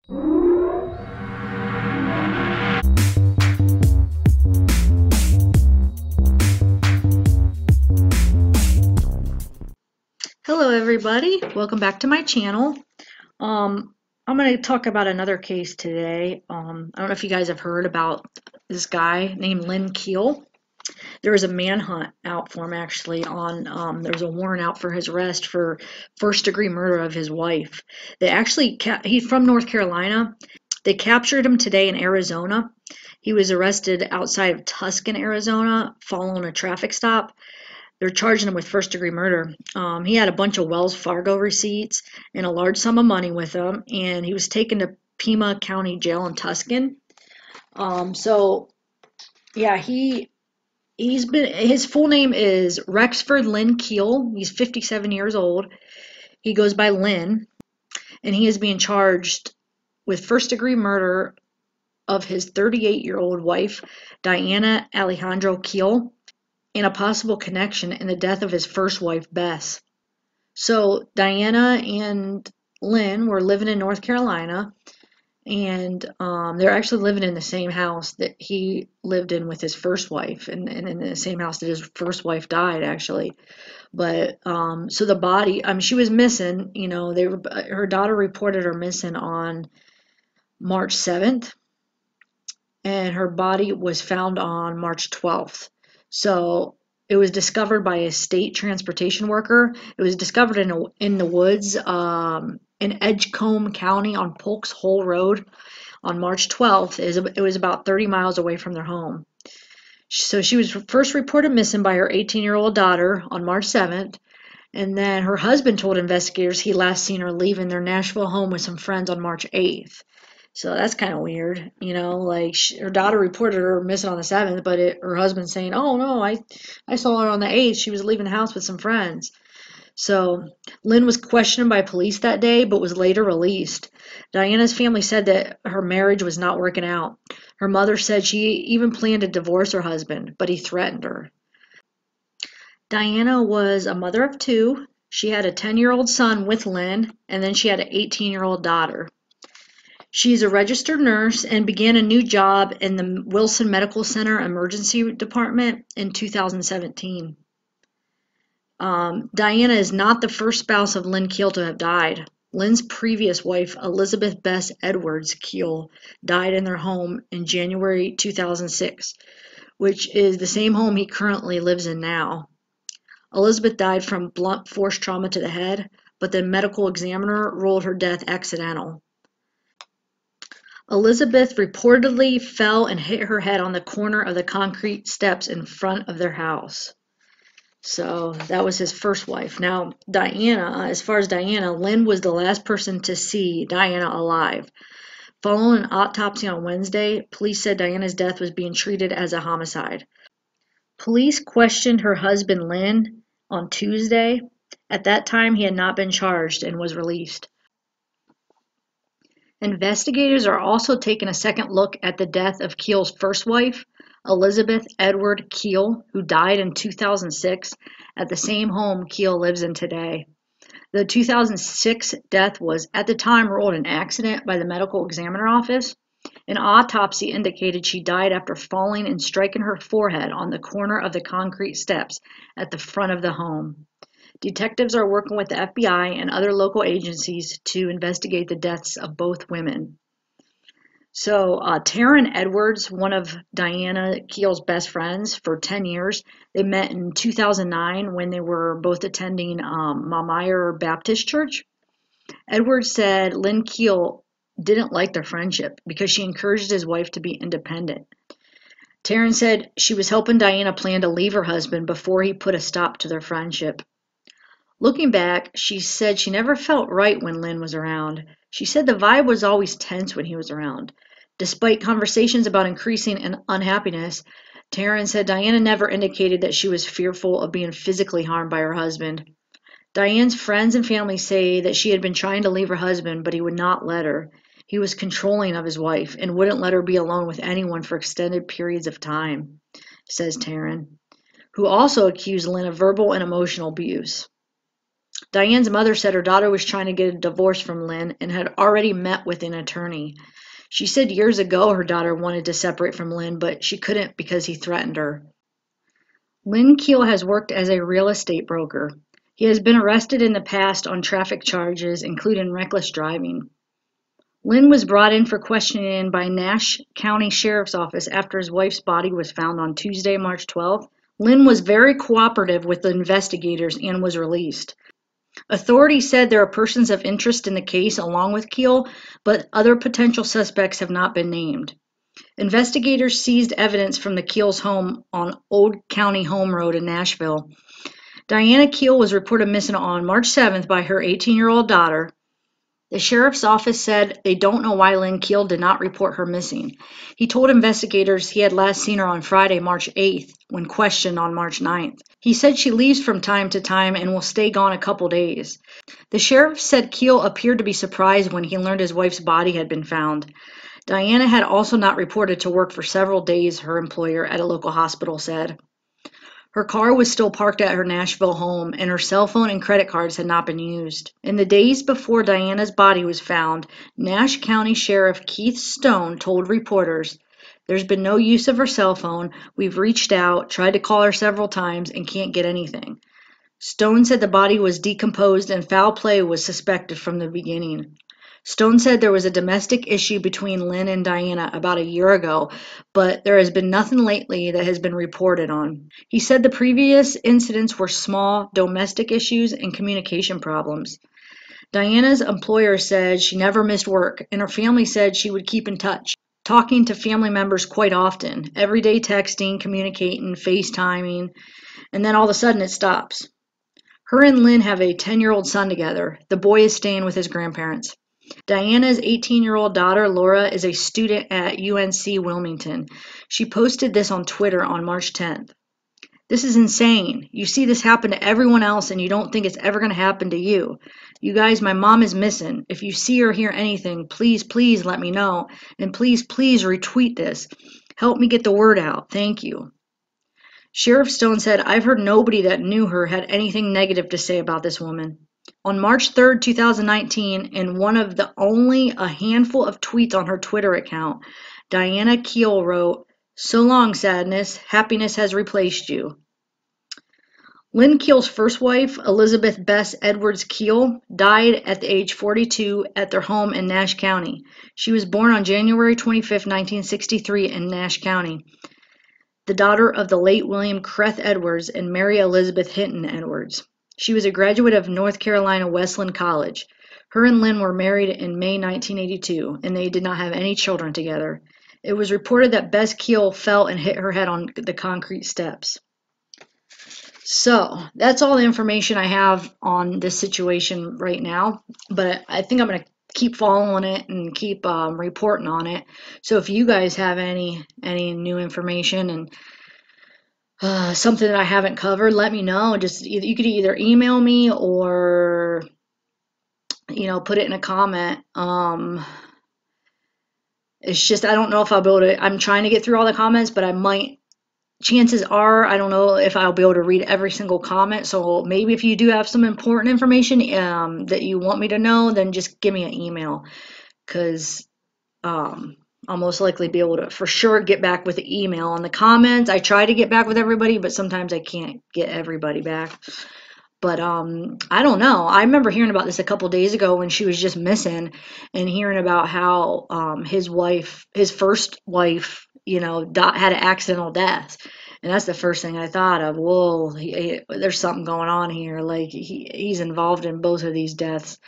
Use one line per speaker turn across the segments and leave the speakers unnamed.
Hello everybody, welcome back to my channel. I'm going to talk about another case today. I don't know if you guys have heard about this guy named Lynn Keel. There was a manhunt out for him actually on, there was a warrant out for his arrest for first-degree murder of his wife. He's from North Carolina. They captured him today in Arizona. He was arrested outside of Tucson, Arizona, following a traffic stop. They're charging him with first-degree murder. He had a bunch of Wells Fargo receipts and a large sum of money with him, and he was taken to Pima County Jail in Tucson. His full name is Rexford Lynn Keel. He's 57 years old. He goes by Lynn, and he is being charged with first-degree murder of his 38-year-old wife, Diana Alejandro Keel, and a possible connection in the death of his first wife, Bess. So Diana and Lynn were living in North Carolina, and they're actually living in the same house that he lived in with his first wife, and in the same house that his first wife died, actually. But so the body, she was missing. Her daughter reported her missing on March 7th, and her body was found on March 12th. So it was discovered by a state transportation worker. It was discovered in the woods in Edgecombe County on Polk's Hole Road on March 12th. It was about 30 miles away from their home. So she was first reported missing by her 18-year-old daughter on March 7th. And then her husband told investigators he last seen her leaving their Nashville home with some friends on March 8th. So that's kind of weird, her daughter reported her missing on the 7th, but her husband's saying, "Oh no, I saw her on the 8th. She was leaving the house with some friends." So Lynn was questioned by police that day, but was later released. Diana's family said that her marriage was not working out. Her mother said she even planned to divorce her husband, but he threatened her. Diana was a mother of two. She had a 10-year-old son with Lynn, and then she had an 18-year-old daughter. She's a registered nurse and began a new job in the Wilson Medical Center Emergency Department in 2017. Diana is not the first spouse of Lynn Keel to have died. Lynn's previous wife, Elizabeth Bess Edwards Keel, died in their home in January 2006, which is the same home he currently lives in now. Elizabeth died from blunt force trauma to the head, but the medical examiner ruled her death accidental. Elizabeth reportedly fell and hit her head on the corner of the concrete steps in front of their house. So that was his first wife. Now, Diana, as far as Diana, Lynn was the last person to see Diana alive. Following an autopsy on Wednesday, police said Diana's death was being treated as a homicide. Police questioned her husband, Lynn, on Tuesday. At that time, he had not been charged and was released. Investigators are also taking a second look at the death of Keel's first wife, Elizabeth Edward Keel, who died in 2006 at the same home Keel lives in today. The 2006 death was at the time ruled an accident by the medical examiner office. An autopsy indicated she died after falling and striking her forehead on the corner of the concrete steps at the front of the home. Detectives are working with the FBI and other local agencies to investigate the deaths of both women. So Taryn Edwards, one of Diana Keel's best friends for 10 years, they met in 2009 when they were both attending Mamayer Baptist Church. Edwards said Lynn Keel didn't like their friendship because she encouraged his wife to be independent. Taryn said she was helping Diana plan to leave her husband before he put a stop to their friendship. Looking back, she said she never felt right when Lynn was around. She said the vibe was always tense when he was around. Despite conversations about increasing unhappiness, Taryn said Diana never indicated that she was fearful of being physically harmed by her husband. Diane's friends and family say that she had been trying to leave her husband, but he would not let her. He was controlling of his wife and wouldn't let her be alone with anyone for extended periods of time, says Taryn, who also accused Lynn of verbal and emotional abuse. Diane's mother said her daughter was trying to get a divorce from Lynn and had already met with an attorney. She said years ago her daughter wanted to separate from Lynn, but she couldn't because he threatened her. Lynn Keel has worked as a real estate broker. He has been arrested in the past on traffic charges, including reckless driving. Lynn was brought in for questioning by Nash County Sheriff's Office after his wife's body was found on Tuesday, March 12th. Lynn was very cooperative with the investigators and was released. Authorities said there are persons of interest in the case along with Keel, but other potential suspects have not been named. Investigators seized evidence from the Keel's home on Old County Home Road in Nashville. Diana Keel was reported missing on March 7th by her 18-year-old daughter. The sheriff's office said they don't know why Lynn Keel did not report her missing. He told investigators he had last seen her on Friday, March 8th, when questioned on March 9th. He said she leaves from time to time and will stay gone a couple days. The sheriff said Keel appeared to be surprised when he learned his wife's body had been found. Diana had also not reported to work for several days, her employer at a local hospital said. Her car was still parked at her Nashville home, and her cell phone and credit cards had not been used. In the days before Diana's body was found, Nash County Sheriff Keith Stone told reporters, "There's been no use of her cell phone. We've reached out, tried to call her several times, and can't get anything." Stone said the body was decomposed and foul play was suspected from the beginning. Stone said there was a domestic issue between Lynn and Diana about a year ago, but there has been nothing lately that has been reported on. He said the previous incidents were small domestic issues and communication problems. Diana's employer said she never missed work, and her family said she would keep in touch, talking to family members quite often, everyday texting, communicating, FaceTiming, and then all of a sudden it stops. Her and Lynn have a 10-year-old son together. The boy is staying with his grandparents. Diana's 18-year-old daughter, Laura, is a student at UNC Wilmington. She posted this on Twitter on March 10th. "This is insane. You see this happen to everyone else and you don't think it's ever going to happen to you. You guys, my mom is missing. If you see or hear anything, please, please let me know. And please, please retweet this. Help me get the word out. Thank you." Sheriff Stone said, "I've heard nobody that knew her had anything negative to say about this woman." On March 3rd, 2019, in one of the only a handful of tweets on her Twitter account, Diana Keel wrote, "So long, sadness. Happiness has replaced you." Lynn Keel's first wife, Elizabeth Bess Edwards Keel, died at the age 42 at their home in Nash County. She was born on January 25, 1963 in Nash County, the daughter of the late William Creth Edwards and Mary Elizabeth Hinton Edwards. She was a graduate of North Carolina Wesleyan College. Her and Lynn were married in May 1982, and they did not have any children together. It was reported that Bess Keel fell and hit her head on the concrete steps. So, that's all the information I have on this situation right now, but I think I'm going to keep following it and keep reporting on it. So if you guys have any new information and something that I haven't covered, let me know. Just you could either email me or put it in a comment. It's just I don't know if I'll be able to. I'm trying to get through all the comments, but I might. Chances are I don't know if I'll be able to read every single comment. So maybe if you do have some important information that you want me to know, then just give me an email, because I'll most likely be able to for sure get back with the email. On the comments, I try to get back with everybody, but sometimes I can't get everybody back. But I don't know. I remember hearing about this a couple days ago when she was just missing, and hearing about how his first wife, had an accidental death. And that's the first thing I thought of. Whoa, there's something going on here. Like he's involved in both of these deaths.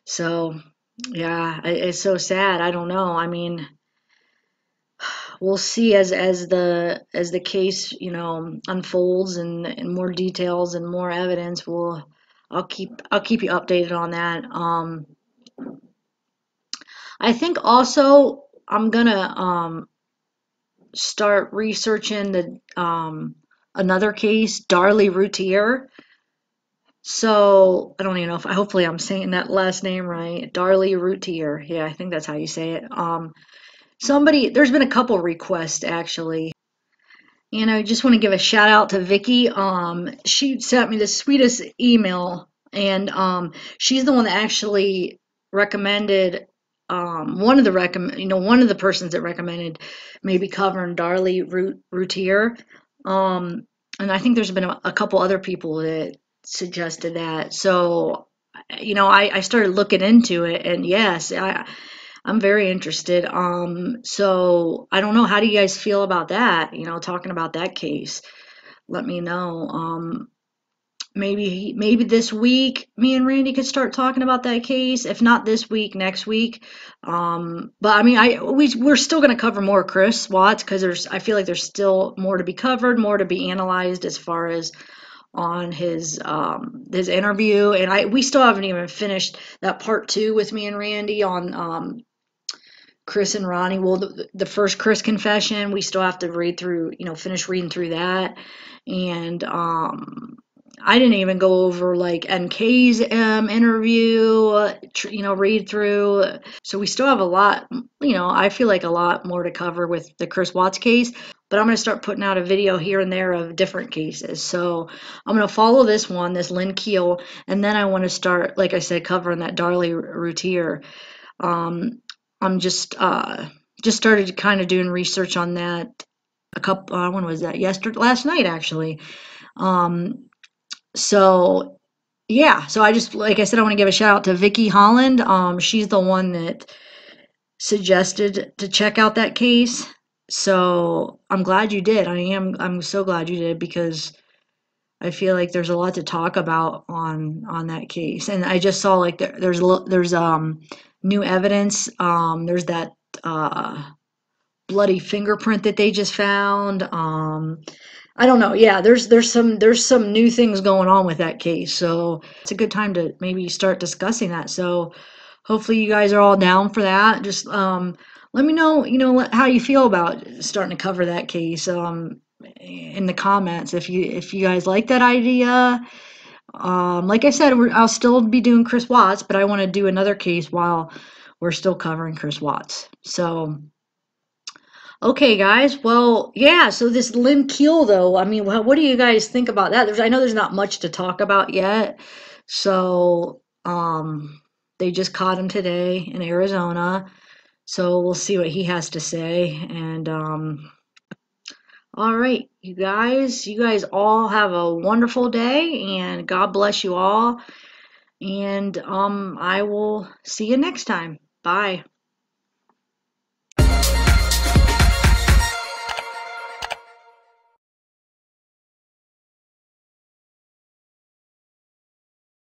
So yeah, it's so sad. I don't know. I mean, we'll see as the case unfolds and more details and more evidence. I'll keep you updated on that. I think also I'm gonna start researching the another case, Darlie Routier. So I don't even know if hopefully I'm saying that last name right. Darlie Routier. Yeah, I think that's how you say it. There's been a couple requests actually. And I just want to give a shout out to Vicky. She sent me the sweetest email And she's the one that actually recommended one of the persons that recommended maybe covering Darlie Routier. And I think there's been a couple other people that suggested that. So, I started looking into it, and yes, I'm very interested. So I don't know. How do you guys feel about that? Talking about that case. Let me know. Maybe this week me and Randy could start talking about that case. If not this week, next week. But I mean, we're still going to cover more Chris Watts because I feel like there's still more to be covered, more to be analyzed as far as on his interview, and we still haven't even finished that part 2 with me and Randy on Chris and Ronnie. Well, the first Chris confession, we still have to finish reading through that. And I didn't even go over like NK's interview, read through. So we still have a lot, I feel like a lot more to cover with the Chris Watts case. But I'm going to start putting out a video here and there of different cases. So I'm going to follow this Lynn Keel, and then I want to start, like I said, covering that Darlie Routier. I'm just started kind of doing research on that when was that? Last night actually. So yeah, so I just, like I said, I want to give a shout out to Vicky Holland. She's the one that suggested to check out that case. So I'm glad you did. I'm so glad you did, because I feel like there's a lot to talk about on that case. And I just saw like there's new evidence. There's that bloody fingerprint that they just found. I don't know. Yeah, there's some new things going on with that case. So it's a good time to maybe start discussing that. So hopefully you guys are all down for that. Just let me know, how you feel about starting to cover that case in the comments if you guys like that idea. Like I said, I'll still be doing Chris Watts, but I want to do another case while we're still covering Chris Watts. So, okay, guys. Well, yeah. So this Lynn Keel, though, I mean, what do you guys think about that? I know there's not much to talk about yet. So, they just caught him today in Arizona. So we'll see what he has to say. And all right, you guys all have a wonderful day, and God bless you all. And I will see you next time. Bye.